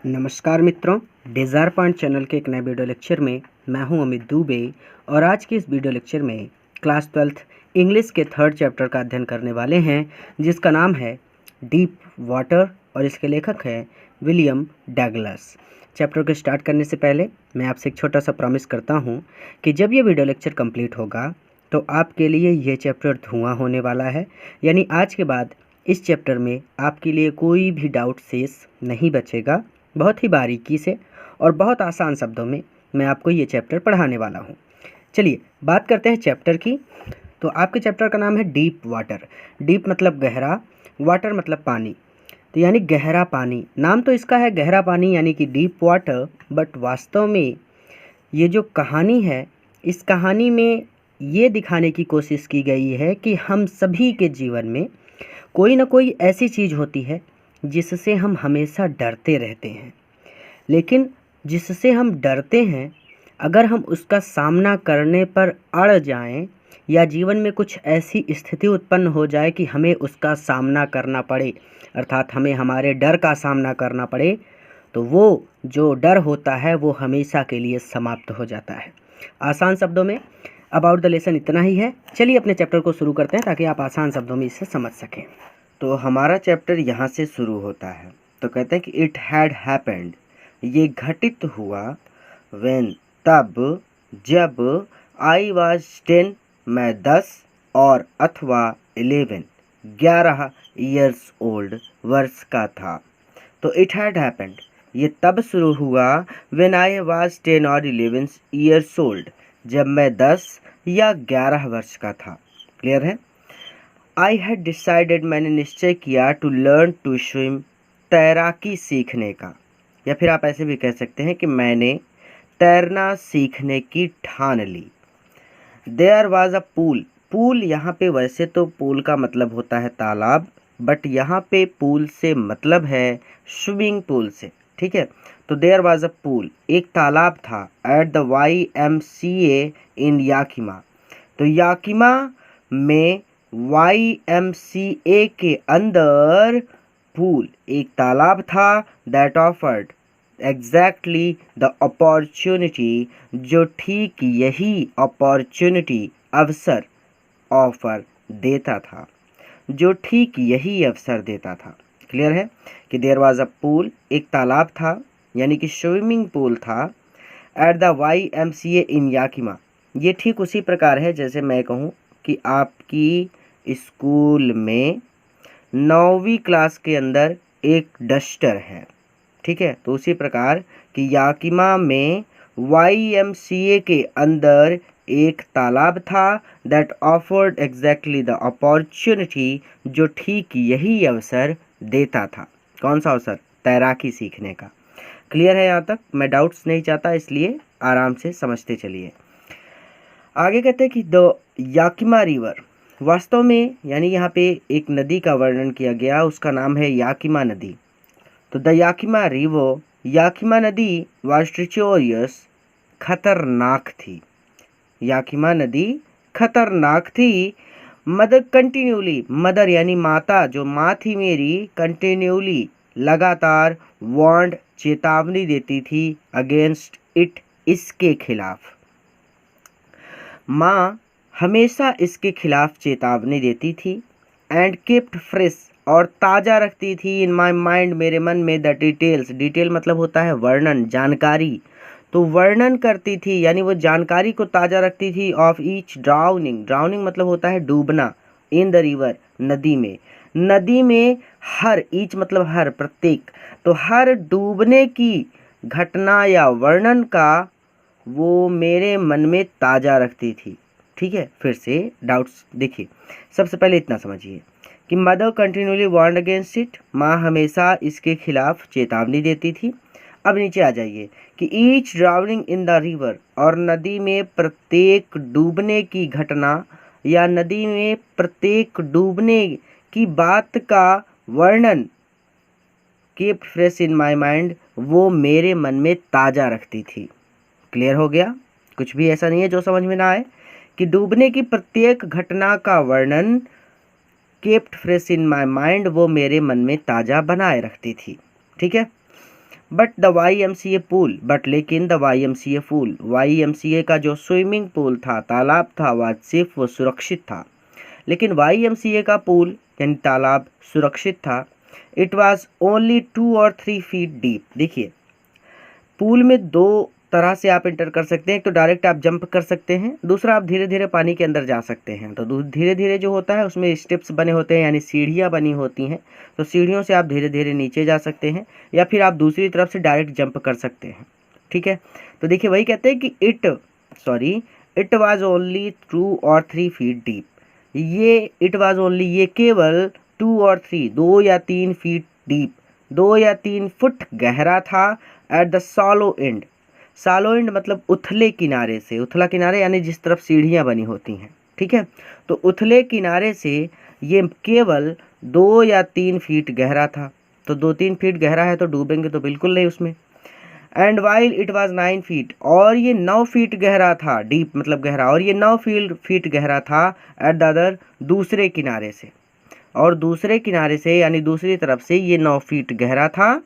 नमस्कार मित्रों, desire point channel के एक नए वीडियो लेक्चर में मैं हूं अमित दुबे। और आज के इस वीडियो लेक्चर में क्लास 12th इंग्लिश के थर्ड चैप्टर का अध्ययन करने वाले हैं, जिसका नाम है डीप वाटर और इसके लेखक हैं विलियम डगलस। चैप्टर को स्टार्ट करने से पहले मैं आपसे एक छोटा सा प्रॉमिस करता हूं कि जब ये वीडियो लेक्चर कंप्लीट होगा तो आपके लिए ये चैप्टर धुआं होने वाला है। यानी आज के बाद इस चैप्टर में आपके लिए कोई भी डाउट शेष नहीं बचेगा। बहुत ही बारीकी से और बहुत आसान शब्दों में मैं आपको ये चैप्टर पढ़ाने वाला हूँ। चलिए बात करते हैं चैप्टर की। तो आपके चैप्टर का नाम है डीप वाटर। डीप मतलब गहरा, वाटर मतलब पानी। तो यानी गहरा पानी, नाम तो इसका है गहरा पानी यानी कि डीप वाटर, बट वास्तव में ये जो कहानी है, इस कहानी में ये दिखाने की कोशिश की गई है कि हम सभी के जीवन में कोई ना कोई ऐसी चीज़ होती है जिससे हम हमेशा डरते रहते हैं। लेकिन जिससे हम डरते हैं, अगर हम उसका सामना करने पर अड़ जाएं या जीवन में कुछ ऐसी स्थिति उत्पन्न हो जाए कि हमें उसका सामना करना पड़े, अर्थात हमें हमारे डर का सामना करना पड़े, तो वो जो डर होता है वो हमेशा के लिए समाप्त हो जाता है। आसान शब्दों में अबाउट द लेसन इतना ही है। चलिए अपने चैप्टर को शुरू करते हैं ताकि आप आसान शब्दों में इसे समझ सकें। तो हमारा चैप्टर यहाँ से शुरू होता है। तो कहते हैं कि इट हैड हैपेंड, ये घटित हुआ, व्हेन तब, जब, आई वाज 10, मैं 10 और अथवा 11 11 ईयर्स ओल्ड वर्ष का था। तो इट हैड हैपेंड ये तब शुरू हुआ, व्हेन आई वाज 10 और 11 ईयर्स ओल्ड, जब मैं 10 या 11 वर्ष का था। क्लियर है। आई हैड डिसाइडेड, मैंने निश्चय किया, टू लर्न टू स्विम, तैराकी सीखने का। या फिर आप ऐसे भी कह सकते हैं कि मैंने तैरना सीखने की ठान ली। There was a pool, pool यहाँ पे वैसे तो पूल का मतलब होता है तालाब, बट यहाँ पे पूल से मतलब है स्विमिंग पूल से। ठीक है। तो देयर वाज अ पूल, एक तालाब था, at the YMCA in Yakima. तो याकिमा में YMCA के अंदर पूल, एक तालाब था, that offered exactly the opportunity, जो ठीक यही अपॉर्चुनिटी, अवसर, ऑफर देता था, जो ठीक यही अवसर देता था। क्लियर है कि देयर वाज अ पूल, एक तालाब था यानी कि स्विमिंग पूल था, at the YMCA in Yakima. ये ठीक उसी प्रकार है जैसे मैं कहूँ कि आपकी स्कूल में 9वीं क्लास के अंदर एक डस्टर है। ठीक है। तो उसी प्रकार कि याकिमा में YMCA के अंदर एक तालाब था, that offered exactly the opportunity, जो ठीक यही अवसर देता था। कौन सा अवसर? तैराकी सीखने का। क्लियर है यहाँ तक? मैं डाउट्स नहीं चाहता, इसलिए आराम से समझते चलिए। आगे कहते हैं कि द याकिमा रिवर, वास्तव में यानी यहाँ पे एक नदी का वर्णन किया गया, उसका नाम है याकिमा नदी। तो द याकिमा रिवर, याकिमा नदी वाज ट्रिचोरियस, खतरनाक थी। याकिमा नदी खतरनाक थी। मदर कंटिन्यूली, मदर यानी माता, जो माँ थी मेरी, कंटिन्यूली लगातार, वार्नड चेतावनी देती थी, अगेंस्ट इट, इसके खिलाफ। माँ हमेशा इसके खिलाफ चेतावनी देती थी, एंड केप्ट फ्रेश, और ताज़ा रखती थी, इन माई माइंड, मेरे मन में, द डिटेल्स, डिटेल मतलब होता है वर्णन, जानकारी। तो वर्णन करती थी यानी वो जानकारी को ताज़ा रखती थी, ऑफ ईच ड्राउनिंग, ड्राउनिंग मतलब होता है डूबना, इन द रिवर, नदी में, नदी में हर, ईच मतलब हर, प्रत्येक, तो हर डूबने की घटना या वर्णन का वो मेरे मन में ताज़ा रखती थी। ठीक है। फिर से डाउट्स देखिए, सबसे पहले इतना समझिए कि mother continuously warn against it, माँ हमेशा इसके खिलाफ चेतावनी देती थी। अब नीचे आ जाइए कि each drowning in the river, और नदी में प्रत्येक डूबने की घटना या नदी में प्रत्येक डूबने की बात का वर्णन, keep fresh in my mind, वो मेरे मन में ताज़ा रखती थी। क्लियर हो गया? कुछ भी ऐसा नहीं है जो समझ में ना आए कि डूबने की प्रत्येक घटना का वर्णन, kept fresh in my mind, वो मेरे मन में ताज़ा बनाए रखती थी। ठीक है। But the YMCA pool, but लेकिन द YMCA पूल, YMCA का जो स्विमिंग पूल था, तालाब था, वह सेफ, वो सुरक्षित था। लेकिन YMCA का पूल यानी तालाब सुरक्षित था। इट वॉज ओनली 2 और 3 फीट डीप। देखिए, पूल में दो तरह से आप एंटर कर सकते हैं। एक तो डायरेक्ट आप जंप कर सकते हैं, दूसरा आप धीरे धीरे पानी के अंदर जा सकते हैं। तो धीरे धीरे जो होता है उसमें स्टेप्स बने होते हैं, यानी सीढ़ियाँ बनी होती हैं। तो सीढ़ियों से आप धीरे धीरे नीचे जा सकते हैं, या फिर आप दूसरी तरफ से डायरेक्ट जंप कर सकते हैं। ठीक है, तो देखिए वही कहते हैं कि इट वाज ओनली 2 और 3 फीट डीप। ये इट वाज ओनली, ये केवल 2 और 3, 2 या 3 फीट डीप, 2 या 3 फुट गहरा था। एट द सॉलो एंड, सॉलो एंड मतलब उथले किनारे से, उथला किनारे यानी जिस तरफ सीढ़ियाँ बनी होती हैं। ठीक है, तो उथले किनारे से ये केवल 2 या 3 फीट गहरा था। तो 2-3 फीट गहरा है तो डूबेंगे तो बिल्कुल नहीं उसमें। And while it was 9 feet, और ये 9 फीट गहरा था, डीप मतलब गहरा, और ये 9 फीट गहरा था एट द अदर, दूसरे किनारे से, और दूसरे किनारे से यानी दूसरी तरफ से ये 9 फीट गहरा था।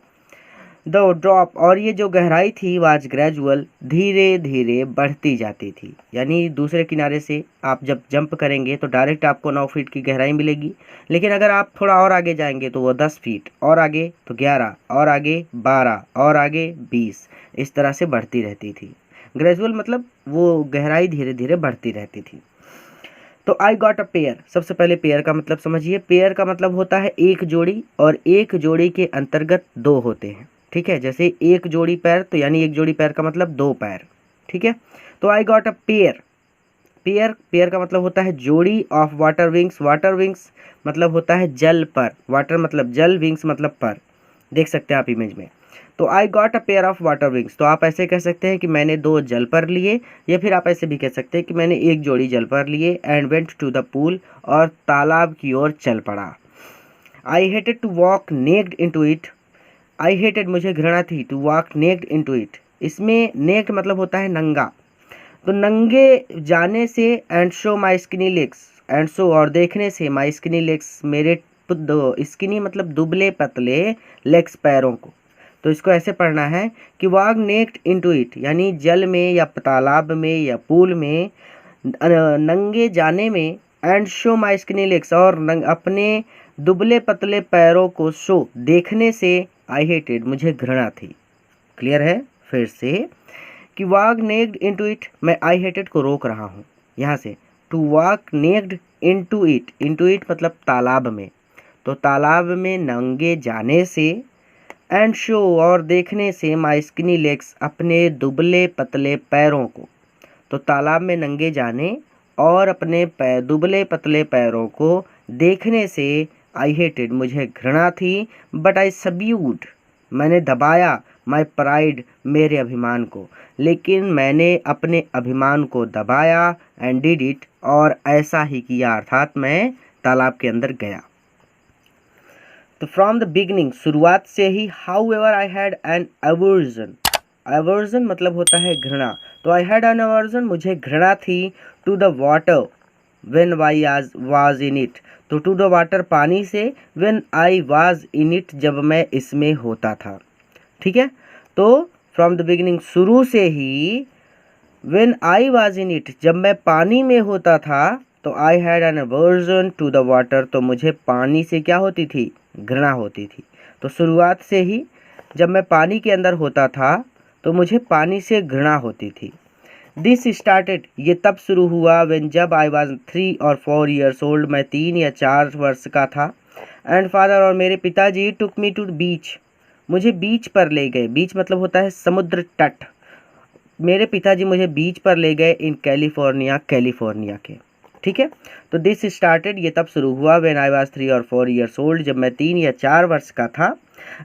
द ड्रॉप, और ये जो गहराई थी वाज ग्रेजुअल, धीरे धीरे बढ़ती जाती थी। यानी दूसरे किनारे से आप जब जंप करेंगे तो डायरेक्ट आपको 9 फीट की गहराई मिलेगी, लेकिन अगर आप थोड़ा और आगे जाएंगे तो वो 10 फीट, और आगे तो 11, और आगे 12, और आगे 20, इस तरह से बढ़ती रहती थी। ग्रेजुअल मतलब वो गहराई धीरे धीरे बढ़ती रहती थी। तो आई गॉट अ पेयर, सबसे पहले पेयर का मतलब समझिए। पेयर का मतलब होता है एक जोड़ी, और एक जोड़ी के अंतर्गत दो होते हैं। ठीक है, जैसे एक जोड़ी पैर, तो यानी एक जोड़ी पैर का मतलब 2 पैर। ठीक है, तो I got a pair, pair का मतलब होता है जोड़ी of water wings, water wings मतलब होता है जल पर, वाटर मतलब जल, विंग्स मतलब पर, देख सकते हैं आप इमेज में। तो I got a pair of water wings, तो आप ऐसे कह सकते हैं कि मैंने 2 जल पर लिए, या फिर आप ऐसे भी कह सकते हैं कि मैंने एक जोड़ी जल पर लिए। And went to the pool, और तालाब की ओर चल पड़ा। I hated to walk naked into it, I hated मुझे घृणा थी, to walk naked into it, इसमें नेक्ड मतलब होता है नंगा। तो नंगे जाने से, and show my skinny legs, and show और देखने से, माई स्किनी लेग्स मेरे स्किनी मतलब दुबले पतले, लेग्स पैरों को। तो इसको ऐसे पढ़ना है कि वॉक नेक्ड इनटू इट, यानी जल में या तालाब में या पूल में नंगे जाने में, and show my skinny legs और अपने दुबले पतले पैरों को शो देखने से, आई हेटेड मुझे घृणा थी। क्लियर है? फिर से कि वॉक नेक्ड इनटू इट, मैं आई हेटेड को रोक रहा हूँ यहाँ से। To walk naked into it, into it मतलब तालाब में, तो तालाब में नंगे जाने से, एंड शो और देखने से, माई स्किनी लेग्स अपने दुबले पतले पैरों को। तो तालाब में नंगे जाने और अपने दुबले पतले पैरों को देखने से, आई हेटेड मुझे घृणा थी। बट आई सबड्यूड, मैंने दबाया, माई प्राइड मेरे अभिमान को, लेकिन मैंने अपने अभिमान को दबाया। एंड डिड इट, और ऐसा ही किया, अर्थात मैं तालाब के अंदर गया। तो फ्रॉम द बिगनिंग, शुरुआत से ही, however I had an aversion, aversion मतलब होता है घृणा। तो आई हैड एन अवर्जन, मुझे घृणा थी, to the water when I was in it, तो टू द वाटर पानी से, when I was in it जब मैं इसमें होता था। ठीक है, तो फ्रॉम द बिगिनिंग शुरू से ही, when I was in it जब मैं पानी में होता था, तो I had an aversion to the water, तो मुझे पानी से क्या होती थी? घृणा होती थी। तो शुरुआत से ही जब मैं पानी के अंदर होता था तो मुझे पानी से घृणा होती थी। दिस स्टार्टेड, ये तब शुरू हुआ, व्हेन जब आई वाज 3 और 4 ईयर्स ओल्ड, मैं 3 या 4 वर्ष का था। एंड फादर, और मेरे पिताजी, टुक मी टू बीच, मुझे बीच पर ले गए। बीच मतलब होता है समुद्र तट। मेरे पिताजी मुझे बीच पर ले गए, इन कैलिफोर्निया, कैलिफोर्निया के। ठीक है, तो दिस स्टार्टेड, ये तब शुरू हुआ, व्हेन आई वाज 3 और 4 ईयर्स ओल्ड, जब मैं 3 या 4 वर्ष का था।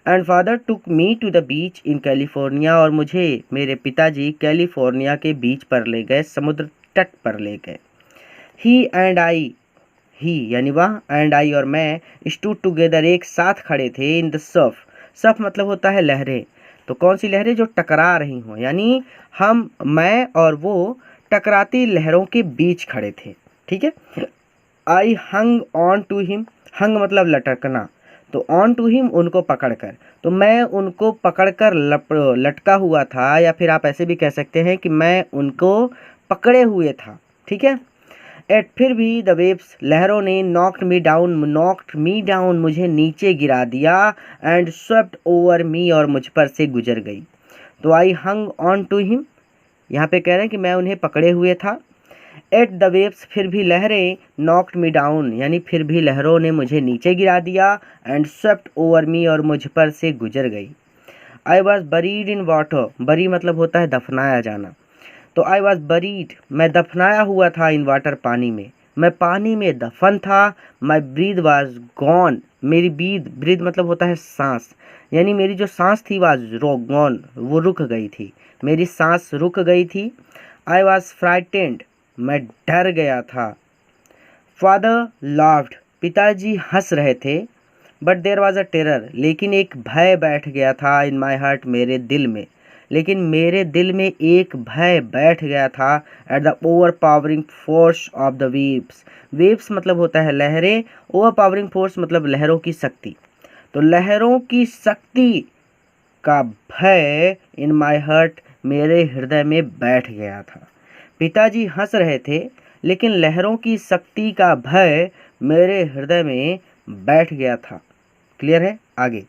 And father took me to the beach in California, और मुझे मेरे पिताजी कैलिफोर्निया के बीच पर ले गए, समुद्र तट पर ले गए। ही एंड आई, ही यानी वह, एंड आई और मैं, स्टूड टुगेदर एक साथ खड़े थे, इन द सर्फ, सर्फ मतलब होता है लहरें। तो कौन सी लहरें? जो टकरा रही हों, यानी मैं और वो टकराती लहरों के बीच खड़े थे। ठीक है, आई हंग ऑन टू हिम, हंग मतलब लटकना, तो ऑन टू हिम उनको पकड़कर, तो मैं उनको पकड़कर लटका हुआ था, या फिर आप ऐसे भी कह सकते हैं कि मैं उनको पकड़े हुए था। ठीक है। एट फिर भी द वेव्स, लहरों ने नॉक्ड मी डाउन, मुझे नीचे गिरा दिया। एंड स्वेप्ट ओवर मी, और मुझ पर से गुजर गई। तो आई हंग ऑन टू हिम, यहाँ पे कह रहे हैं कि मैं उन्हें पकड़े हुए था। एट द वेव्स, फिर भी लहरें, नॉक्ड मी डाउन, यानी फिर भी लहरों ने मुझे नीचे गिरा दिया। एंड स्वेप्ट ओवर मी, और मुझ पर से गुजर गई। I was buried in water, बरी मतलब होता है दफनाया जाना। तो आई वॉज बरीड, मैं दफनाया हुआ था, इन वाटर, पानी में, मैं पानी में दफन था। माई ब्रीद वॉज गॉन, मेरी ब्रीद मतलब होता है सांस, यानी मेरी जो सांस थी वाज गॉन, वो रुक गई थी, मेरी सांस रुक गई थी। आई वॉज फ्राइटेंड, मैं डर गया था। फादर लाफ्ड, पिताजी हंस रहे थे। But there was a terror, लेकिन एक भय बैठ गया था। इन माई हार्ट, मेरे दिल में, लेकिन मेरे दिल में एक भय बैठ गया था। At the over powering force of the waves, waves मतलब होता है लहरें, ओवर पावरिंग फोर्स मतलब लहरों की शक्ति। तो लहरों की शक्ति का भय इन माई हार्ट, मेरे हृदय में बैठ गया था। पिताजी हंस रहे थे, लेकिन लहरों की शक्ति का भय मेरे हृदय में बैठ गया था। क्लियर है? आगे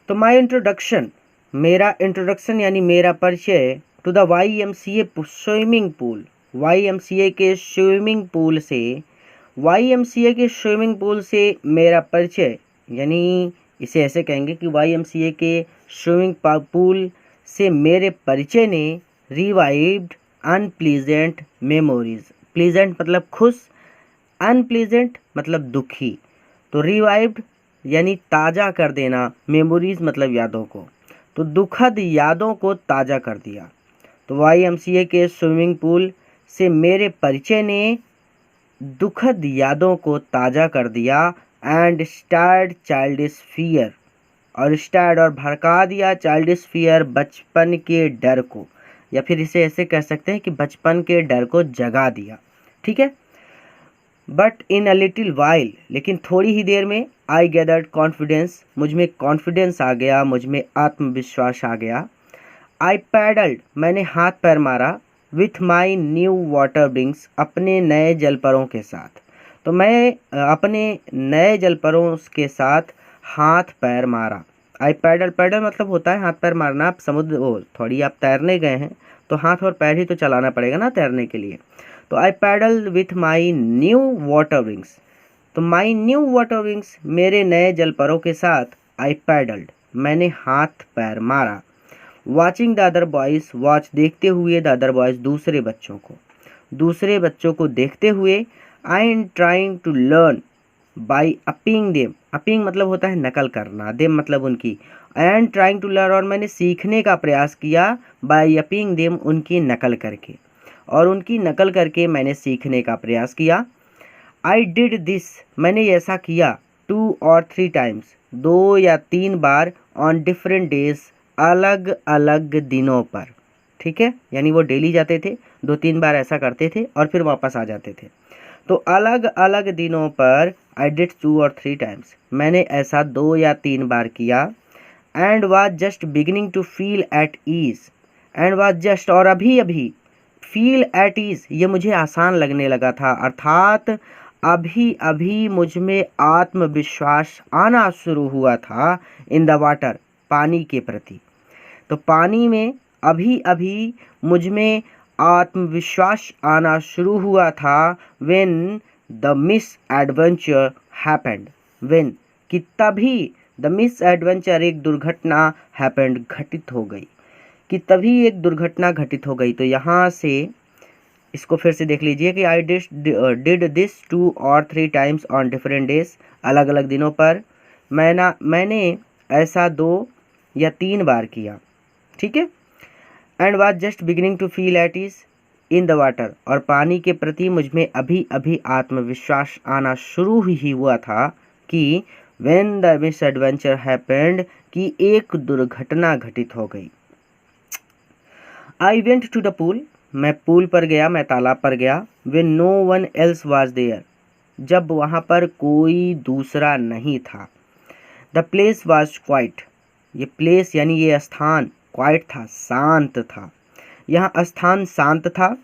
तो माई इंट्रोडक्शन, मेरा इंट्रोडक्शन यानी मेरा परिचय to the YMCA swimming pool, YMCA के स्विमिंग पूल से, YMCA के स्विमिंग पूल से मेरा परिचय, यानी इसे ऐसे कहेंगे कि YMCA के स्विमिंग पूल से मेरे परिचय ने रिवाइव्ड अनप्लीजेंट मेमोरीज, प्लीजेंट मतलब खुश, अनप्लीजेंट मतलब दुखी। तो रिवाइव्ड यानी ताज़ा कर देना, मेमोरीज मतलब यादों को, तो दुखद यादों को ताज़ा कर दिया। तो YMCA के स्विमिंग पूल से मेरे परिचय ने दुखद यादों को ताज़ा कर दिया। एंड स्टार्ड चाइल्डिश फियर, और स्टार्ड और भड़का दिया चाइल्डिश फियर, बचपन के डर को, या फिर इसे ऐसे कह सकते हैं कि बचपन के डर को जगा दिया। ठीक है। But in a little while, लेकिन थोड़ी ही देर में, आई गैदर्ड कॉन्फिडेंस, मुझ में कॉन्फिडेंस आ गया, मुझ में आत्मविश्वास आ गया। आई पैडल्ड, मैंने हाथ पैर मारा। With my new water brings, अपने नए जलपरों के साथ। तो मैं अपने नए जलपरों के साथ हाथ पैर मारा। आई पैडल, पैडल मतलब होता है हाथ पैर मारना। आप समुद्र थोड़ी आप तैरने गए हैं तो हाथ और पैर ही तो चलाना पड़ेगा ना तैरने के लिए। तो I paddle with my new water wings, तो माई न्यू वाटर विंग्स, मेरे नए जलपरों के साथ आई पैडल्ड, मैंने हाथ पैर मारा। Watching the other boys, watch देखते हुए, द अदर बॉयज़ दूसरे बच्चों को देखते हुए। I am trying to learn by aping them, aping मतलब होता है नकल करना, देम मतलब उनकी। I am trying to learn, और मैंने सीखने का प्रयास किया, बाई अपिंग देम, उनकी नकल करके, और उनकी नकल करके मैंने सीखने का प्रयास किया। आई डिड दिस, मैंने ऐसा किया, 2 और 3 टाइम्स, 2 या 3 बार, ऑन डिफरेंट डेज, अलग अलग दिनों पर। ठीक है, यानी वो डेली जाते थे, 2-3 बार ऐसा करते थे और फिर वापस आ जाते थे। तो अलग अलग दिनों पर, आई डिड 2 और 3 टाइम्स, मैंने ऐसा 2 या 3 बार किया। And was just beginning to feel at ease, and was just, और अभी अभी, फील एट ईज, ये मुझे आसान लगने लगा था, अर्थात अभी अभी मुझ में आत्मविश्वास आना शुरू हुआ था। इन द वाटर, पानी के प्रति। तो पानी में अभी अभी मुझ में आत्मविश्वास आना शुरू हुआ था। When the misadventure happened, when कि तभी, द मिस एडवेंचर एक दुर्घटना, हैपेंड घटित हो गई, कि तभी एक दुर्घटना घटित हो गई। तो यहाँ से इसको फिर से देख लीजिए कि आई डिड दिस 2 और 3 टाइम्स ऑन डिफरेंट डेज, अलग अलग दिनों पर। मैंने ऐसा 2 या 3 बार किया। ठीक है। And was just beginning to feel at ease in the water, और पानी के प्रति मुझ में अभी अभी आत्मविश्वास आना शुरू ही हुआ था कि when the misadventure happened, कि एक दुर्घटना घटित हो गई। I went to the pool, मैं पूल पर गया, मैं तालाब पर गया। When no one else was there, जब वहाँ पर कोई दूसरा नहीं था। द प्लेस वॉज क्वाइट, ये प्लेस यानी ये स्थान क्वाइट था, शांत था, यहाँ स्थान शांत था।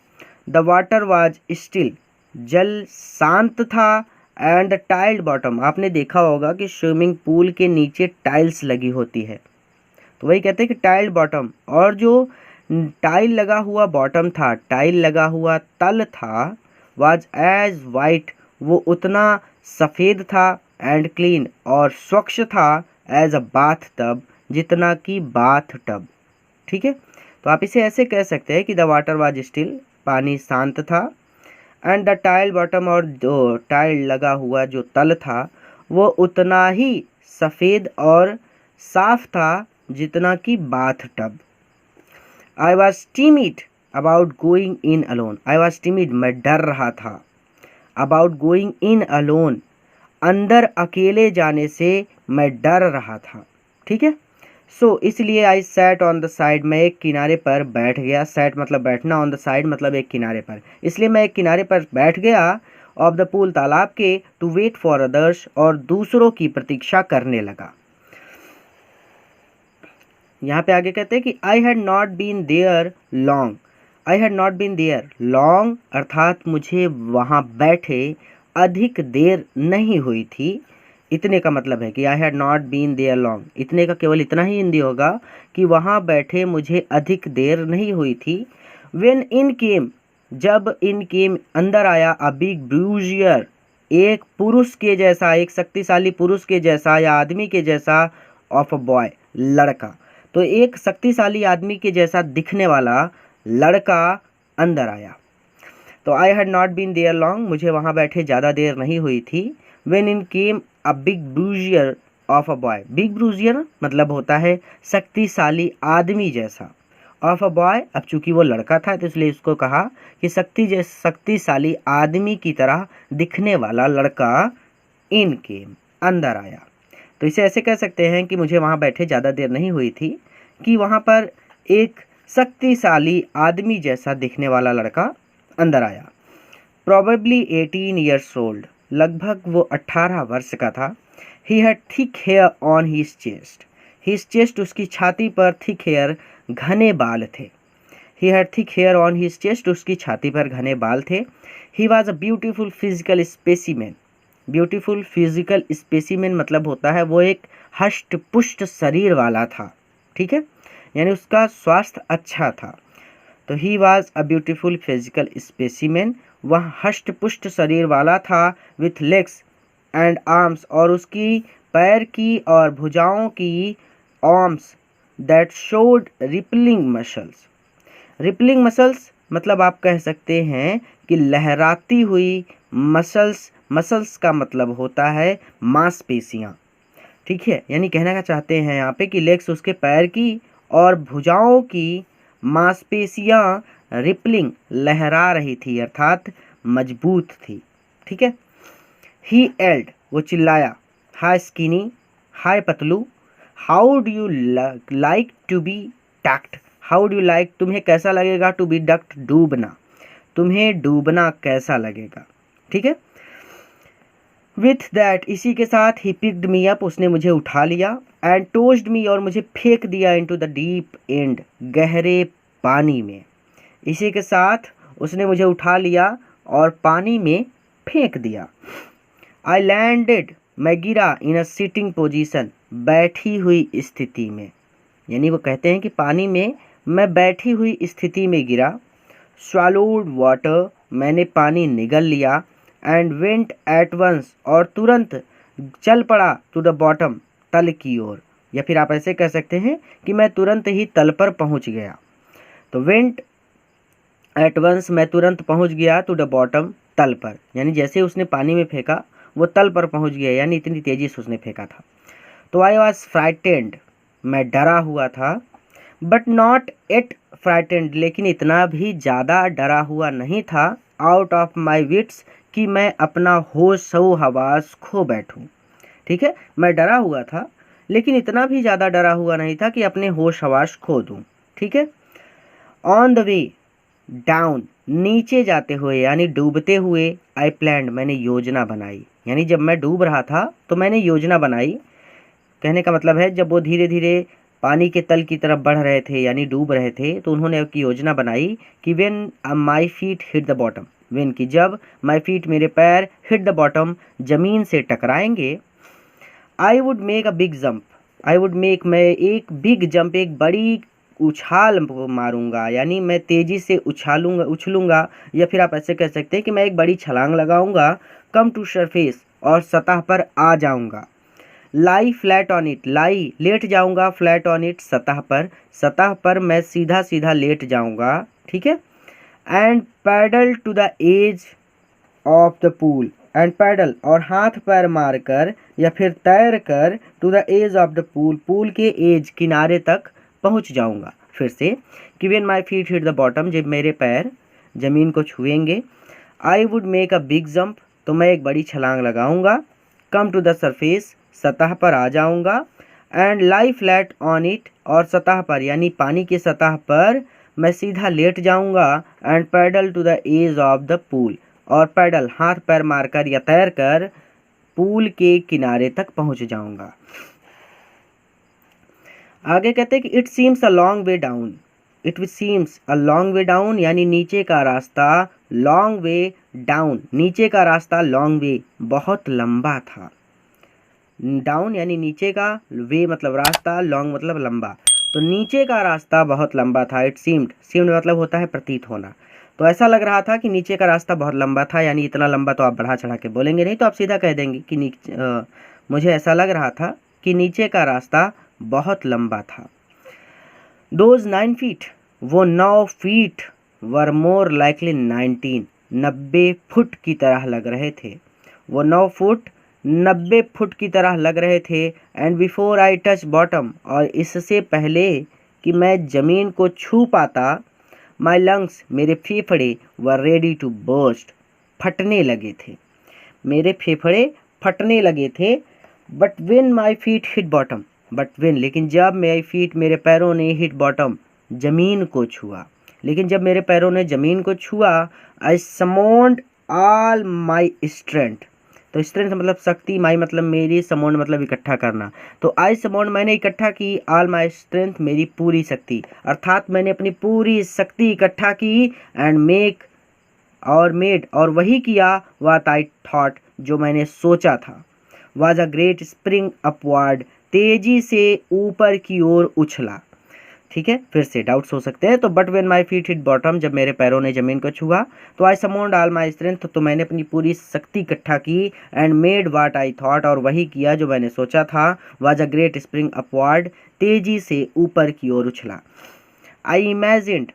द वाटर वाज स्टिल, जल शांत था। एंड टाइल्ड बॉटम, आपने देखा होगा कि स्विमिंग पूल के नीचे टाइल्स लगी होती है, तो वही कहते हैं कि टाइल्ड बॉटम। और जो टाइल लगा हुआ बॉटम था, टाइल लगा हुआ तल था, वाज एज वाइट, वो उतना सफ़ेद था, एंड क्लीन, और स्वच्छ था, एज अ बाथ टब, जितना कि बाथ टब। ठीक है, तो आप इसे ऐसे कह सकते हैं कि द वाटर वाज स्टिल, पानी शांत था, एंड द टाइल बॉटम, और जो टाइल लगा हुआ जो तल था वो उतना ही सफ़ेद और साफ था जितना कि bath tub. I was timid about going in alone, I was timid, मैं डर रहा था, अबाउट गोइंग इन अलोन, अंदर अकेले जाने से मैं डर रहा था। ठीक है, सो इसलिए I sat on the side, मैं एक किनारे पर बैठ गया। सैट मतलब बैठना, ऑन द साइड मतलब एक किनारे पर, इसलिए मैं एक किनारे पर बैठ गया। ऑफ द पूल, तालाब के, टू वेट फॉर अदर्स, और दूसरों की प्रतीक्षा करने लगा। यहाँ पे आगे कहते हैं कि I had not been there long, I had not been there long, अर्थात मुझे वहाँ बैठे अधिक देर नहीं हुई थी। इतने का मतलब है कि I had not been there long, इतने का केवल इतना ही हिंदी होगा कि वहाँ बैठे मुझे अधिक देर नहीं हुई थी। व्हेन इन केम, जब इन केम अंदर आया, अ बिग ब्रूजियर, एक पुरुष के जैसा, एक शक्तिशाली पुरुष के जैसा या आदमी के जैसा, ऑफ अ बॉय, लड़का। तो एक शक्तिशाली आदमी के जैसा दिखने वाला लड़का अंदर आया। तो I had not been there long, मुझे वहाँ बैठे ज़्यादा देर नहीं हुई थी। When in came a big bruiser of a boy, big bruiser मतलब होता है शक्तिशाली आदमी जैसा, ऑफ अ बॉय, अब चूंकि वो लड़का था तो इसलिए उसको कहा कि शक्तिशाली आदमी की तरह दिखने वाला लड़का इन केम, अंदर आया। तो इसे ऐसे कह सकते हैं कि मुझे वहाँ बैठे ज़्यादा देर नहीं हुई थी कि वहाँ पर एक शक्तिशाली आदमी जैसा दिखने वाला लड़का अंदर आया। प्रोबेबली 18 ईयर्स ओल्ड, लगभग वो 18 वर्ष का था। He had thick hair on his chest, his chest, उसकी छाती पर थिक हेयर, घने बाल थे। He had thick hair on his chest, उसकी छाती पर घने बाल थे। He was a beautiful physical specimen, beautiful physical specimen मतलब होता है वो एक हष्ट पुष्ट शरीर वाला था। ठीक है, यानी उसका स्वास्थ्य अच्छा था। तो ही was a beautiful physical specimen, वह हष्ट पुष्ट शरीर वाला था। विथ लेग्स एंड आर्म्स, और उसकी पैर की और भुजाओं की, arms that showed rippling muscles, rippling muscles मतलब आप कह सकते हैं कि लहराती हुई मसल्स, मसल्स का मतलब होता है मांसपेशियाँ। ठीक है, यानी कहना क्या चाहते हैं यहाँ पे कि लेग्स उसके पैर की और भुजाओं की मांसपेशियाँ रिपलिंग लहरा रही थी, अर्थात मजबूत थी। ठीक है, ही एल्ड, वो चिल्लाया, हाय स्किनी, हाय पतलू, how do you like to be ducked, how do you like, तुम्हें कैसा लगेगा, टू बी डक्ड, डूबना, तुम्हें डूबना कैसा लगेगा। ठीक है, विथ दैट, इसी के साथ, ही पिक्ड मी अप, उसने मुझे उठा लिया, एंड टोस्ड मी, और मुझे फेंक दिया, इनटू द डीप एंड, गहरे पानी में। इसी के साथ उसने मुझे उठा लिया और पानी में फेंक दिया। आई लैंडेड, मैं गिरा, इन अ सिटिंग पोजीशन, बैठी हुई स्थिति में, यानी वो कहते हैं कि पानी में मैं बैठी हुई स्थिति में गिरा। स्वैलोड वाटर, मैंने पानी निगल लिया। एंड वेंट एट वंस, और तुरंत चल पड़ा, टू द बॉटम, तल की ओर, या फिर आप ऐसे कह सकते हैं कि मैं तुरंत ही तल पर पहुंच गया। तो वेंट एट वंस, मैं तुरंत पहुंच गया, टू द बॉटम, तल पर, यानी जैसे उसने पानी में फेंका वो तल पर पहुंच गया, यानी इतनी तेजी से उसने फेंका था। तो आई वॉज फ्राइटेंड, मैं डरा हुआ था। बट नॉट एट फ्राइटेंड, लेकिन इतना भी ज़्यादा डरा हुआ नहीं था। आउट ऑफ माई विट्स, कि मैं अपना होश हवास खो बैठूं। ठीक है, मैं डरा हुआ था लेकिन इतना भी ज़्यादा डरा हुआ नहीं था कि अपने होश हवास खो दूं। ठीक है, ऑन द वे डाउन, नीचे जाते हुए यानी डूबते हुए, आई प्लान्ड, मैंने योजना बनाई, यानी जब मैं डूब रहा था तो मैंने योजना बनाई। कहने का मतलब है जब वो धीरे धीरे पानी के तल की तरफ बढ़ रहे थे यानी डूब रहे थे, तो उन्होंने एक योजना बनाई कि when my feet hit the bottom, when की जब माई फीट मेरे पैर हिट द बॉटम ज़मीन से टकराएंगे, I would make a big jump, I would make मैं एक बिग जंप एक बड़ी उछाल मारूंगा, यानी मैं तेज़ी से उछलूंगा या फिर आप ऐसे कह सकते हैं कि मैं एक बड़ी छलांग लगाऊंगा, कम टू सरफेस और सतह पर आ जाऊंगा, lie flat on it, lie लेट जाऊंगा, फ्लैट ऑन इट सतह पर मैं सीधा सीधा लेट जाऊंगा, ठीक है, and paddle to the edge of the pool, and paddle और हाथ पैर मारकर या फिर तैर कर to the edge of the pool, pool के एज किनारे तक पहुंच जाऊंगा। फिर से कि when my feet hit the bottom, जब मेरे पैर ज़मीन को छुएंगे, आई would make a big jump, तो मैं एक बड़ी छलांग लगाऊंगा, कम टू द सरफेस सतह पर आ जाऊंगा, and lie flat on it और सतह पर यानी पानी की सतह पर मैं सीधा लेट जाऊंगा, and paddle to the edge of the pool और पैडल हाथ पैर मारकर या तैर कर पूल के किनारे तक पहुंच जाऊंगा। आगे कहते हैं कि it seems a long way down, it seems a long way down यानी नीचे का रास्ता, लॉन्ग वे डाउन नीचे का रास्ता, लॉन्ग वे बहुत लंबा था, डाउन यानी नीचे का, वे मतलब रास्ता, लॉन्ग मतलब लंबा, तो नीचे का रास्ता बहुत लंबा था। इट सीम्ड मतलब होता है प्रतीत होना, तो ऐसा लग रहा था कि नीचे का रास्ता बहुत लंबा था, यानी इतना लंबा तो आप बढ़ा चढ़ा के बोलेंगे नहीं, तो आप सीधा कह देंगे कि मुझे ऐसा लग रहा था कि नीचे का रास्ता बहुत लंबा था। दोज 9 फीट, वो 9 फीट, वर मोर लाइकली 90 फुट की तरह लग रहे थे, वो 9 फुट 90 फुट की तरह लग रहे थे। And before I touch bottom, और इससे पहले कि मैं ज़मीन को छू पाता, माई लंग्स मेरे फेफड़े वर रेडी टू बर्स्ट, फटने लगे थे, मेरे फेफड़े फटने लगे थे। But when my feet hit bottom, but when लेकिन जब माई फीट मेरे पैरों ने हिट बॉटम ज़मीन को छुआ, लेकिन जब मेरे पैरों ने ज़मीन को छुआ, आई समोन्ड ऑल माई स्ट्रेंथ, तो स्ट्रेंथ मतलब शक्ति, माई मतलब मेरी, समोन्ड मतलब इकट्ठा करना, तो आई समोन्ड मैंने इकट्ठा की, ऑल माई स्ट्रेंथ मेरी पूरी शक्ति, अर्थात मैंने अपनी पूरी शक्ति इकट्ठा की, एंड मेड और वही किया, व्हाट आई थॉट जो मैंने सोचा था, was a great spring upward, तेजी से ऊपर की ओर उछला, ठीक है। फिर से डाउट्स हो सकते हैं, तो but when my feet hit bottom, जब मेरे पैरों ने ज़मीन को छुआ, तो आई समोन्ड ऑल माई स्ट्रेंथ, तो मैंने अपनी पूरी शक्ति इकट्ठा की, and made what I thought और वही किया जो मैंने सोचा था, was a great spring upward, तेजी से ऊपर की ओर उछला। आई इमेजिन्ड,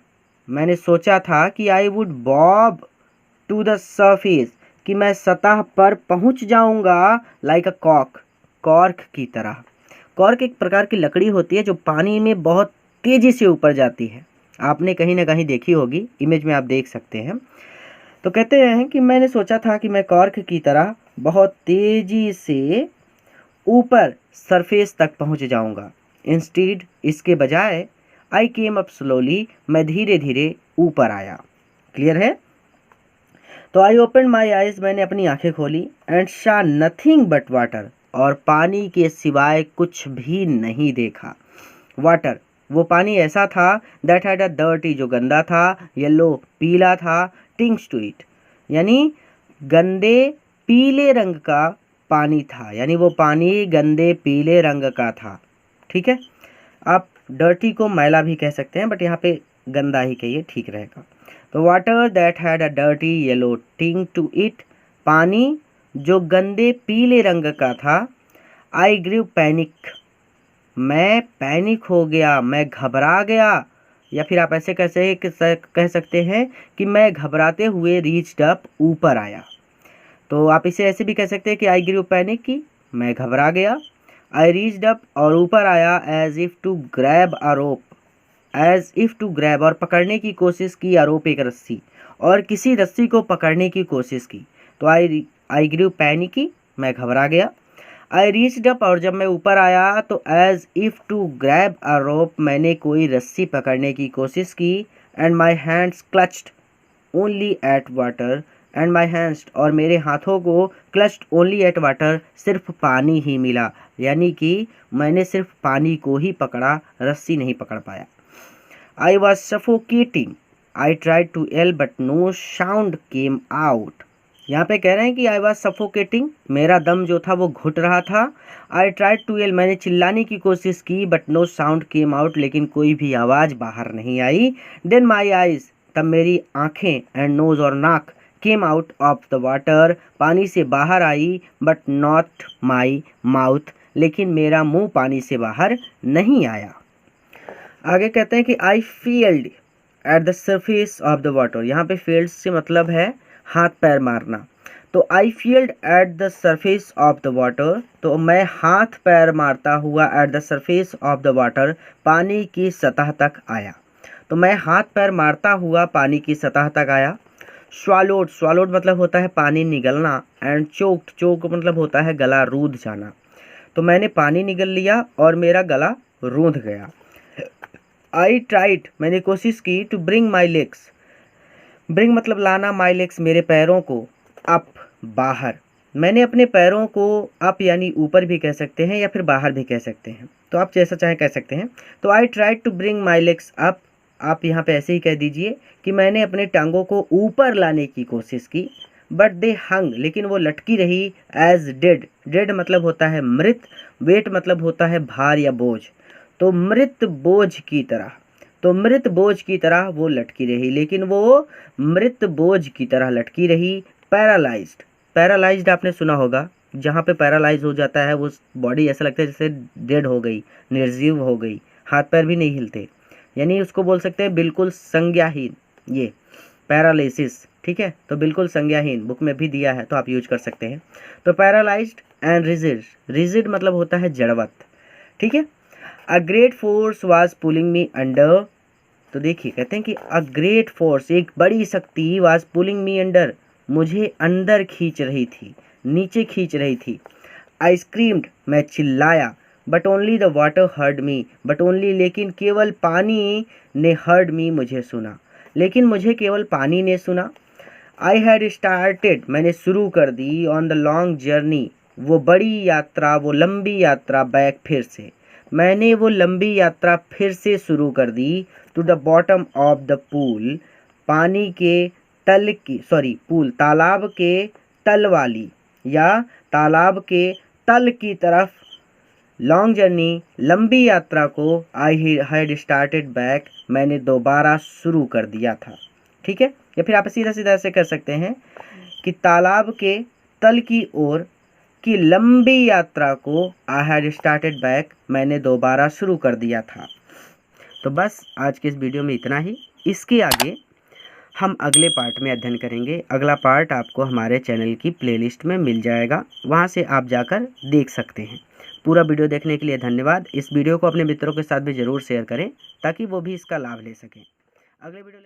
मैंने सोचा था कि I would bob to the surface, कि मैं सतह पर पहुंच जाऊंगा, लाइक अ कॉर्क की तरह। कॉर्क एक प्रकार की लकड़ी होती है जो पानी में बहुत तेज़ी से ऊपर जाती है, आपने कहीं ना कहीं देखी होगी, इमेज में आप देख सकते हैं। तो कहते हैं कि मैंने सोचा था कि मैं कॉर्क की तरह बहुत तेज़ी से ऊपर सरफेस तक पहुंच जाऊंगा। इंस्टीड इसके बजाय, आई केम अप स्लोली, मैं धीरे धीरे ऊपर आया। क्लियर है? तो आई ओपन माई आइज, मैंने अपनी आंखें खोली, एंड शा नथिंग बट वाटर, और पानी के सिवाय कुछ भी नहीं देखा। वाटर वो पानी ऐसा था, दैट हैड अ डर्टी जो गंदा था, येलो पीला था, टिंग्स टू इट यानी गंदे पीले रंग का पानी था, यानी वो पानी गंदे पीले रंग का था, ठीक है। आप डर्टी को मैला भी कह सकते हैं, बट यहाँ पे गंदा ही कहिए, ठीक रहेगा। तो water that had a dirty yellow टिंग टू इट, पानी जो गंदे पीले रंग का था। आई ग्रीव पैनिक, मैं पैनिक हो गया, मैं घबरा गया, या फिर आप ऐसे कह सकते हैं कि मैं घबराते हुए रीच्ड अप, ऊपर आया। तो आप इसे ऐसे भी कह सकते हैं कि आई ग्रीव पैनिक, की मैं घबरा गया, आई रीच्ड अप और ऊपर आया, as if to grab a rope, as if to grab और पकड़ने की कोशिश की, आरोप एक रस्सी, और किसी रस्सी को पकड़ने की कोशिश की। तो आई ग्रीव पैनिकी, मैं घबरा गया। आई रीच्ड अप और जब मैं ऊपर आया तो as if to grab a rope, मैंने कोई रस्सी पकड़ने की कोशिश की, and my hands clutched only at water, and my hands और मेरे हाथों को क्लच्ड ओनली एट वाटर, सिर्फ पानी ही मिला, यानी कि मैंने सिर्फ पानी को ही पकड़ा, रस्सी नहीं पकड़ पाया। I was suffocating, I tried to yell but no sound came out. यहाँ पे कह रहे हैं कि आई वॉज सफोकेटिंग, मेरा दम जो था वो घुट रहा था। आई ट्राइड टू येल, मैंने चिल्लाने की कोशिश की, but no sound came out, लेकिन कोई भी आवाज़ बाहर नहीं आई। देन माई आइज़, तब मेरी आँखें, एंड नोज़ और नाक, came out of the water, पानी से बाहर आई, बट नॉट माई माउथ, लेकिन मेरा मुंह पानी से बाहर नहीं आया। आगे कहते हैं कि I flailed at the surface of the water. यहाँ पे फील्ड से मतलब है हाथ पैर मारना। तो I flailed at the surface of the water, तो मैं हाथ पैर मारता हुआ at the surface of the water, पानी की सतह तक आया। तो मैं हाथ पैर मारता हुआ पानी की सतह तक आया। स्वालोड, स्वालोड मतलब होता है पानी निगलना, एंड चोक्ड, चोक मतलब होता है गला रूंध जाना। तो मैंने पानी निगल लिया और मेरा गला रूंध गया। आई ट्राइड, मैंने कोशिश की, to bring my legs, bring मतलब लाना, माई लेग्स मेरे पैरों को, अप बाहर, मैंने अपने पैरों को अप यानी ऊपर भी कह सकते हैं या फिर बाहर भी कह सकते हैं, तो आप जैसा चाहें कह सकते हैं। तो I tried to bring my legs up, आप यहाँ पे ऐसे ही कह दीजिए कि मैंने अपने टांगों को ऊपर लाने की कोशिश की, बट दे हंग, लेकिन वो लटकी रही, एज डेड, डेड मतलब होता है मृत, वेट मतलब होता है भार या बोझ, तो मृत बोझ की तरह, तो मृत बोझ की तरह वो लटकी रही, लेकिन वो मृत बोझ की तरह लटकी रही। पैरालाइज्ड, पैरालाइज्ड आपने सुना होगा, जहाँ पे पैरालाइज हो जाता है वो बॉडी ऐसा लगता है जैसे डेड हो गई, निर्जीव हो गई, हाथ पैर भी नहीं हिलते, यानी उसको बोल सकते हैं बिल्कुल संज्ञाहीन, ये पैरालिसिस, ठीक है। तो बिल्कुल संज्ञाहीन बुक में भी दिया है, तो आप यूज कर सकते हैं। तो पैरालाइज्ड एंड रिजिड, रिजिड मतलब होता है जड़वत, ठीक है। A great force was pulling me under, तो देखिए कहते हैं कि अ ग्रेट फोर्स, एक बड़ी शक्ति, वाज पुलिंग मी अंडर, मुझे अंदर खींच रही थी, नीचे खींच रही थी। आई स्क्रीम्ड, मैं चिल्लाया, but only the water heard me, but only लेकिन केवल पानी ने हर्ड मी मुझे सुना, लेकिन मुझे केवल पानी ने सुना। आई हैड स्टार्टेड, मैंने शुरू कर दी, ऑन द लॉन्ग जर्नी, वो बड़ी यात्रा, वो लंबी यात्रा, बैक फिर से, मैंने वो लंबी यात्रा फिर से शुरू कर दी, to the bottom of the pool, पानी के तल की, सॉरी पूल, तालाब के तल वाली या तालाब के तल की तरफ, लॉन्ग जर्नी, लंबी यात्रा को, आई हैड स्टार्टेड बैक, मैंने दोबारा शुरू कर दिया था, ठीक है। या फिर आप सीधा सीधा ऐसे कर सकते हैं कि तालाब के तल की ओर की लंबी यात्रा को, आई हैड स्टार्टेड बैक, मैंने दोबारा शुरू कर दिया था। तो बस आज के इस वीडियो में इतना ही। इसके आगे हम अगले पार्ट में अध्ययन करेंगे। अगला पार्ट आपको हमारे चैनल की प्लेलिस्ट में मिल जाएगा, वहां से आप जाकर देख सकते हैं। पूरा वीडियो देखने के लिए धन्यवाद। इस वीडियो को अपने मित्रों के साथ भी ज़रूर शेयर करें ताकि वो भी इसका लाभ ले सकें। अगले वीडियो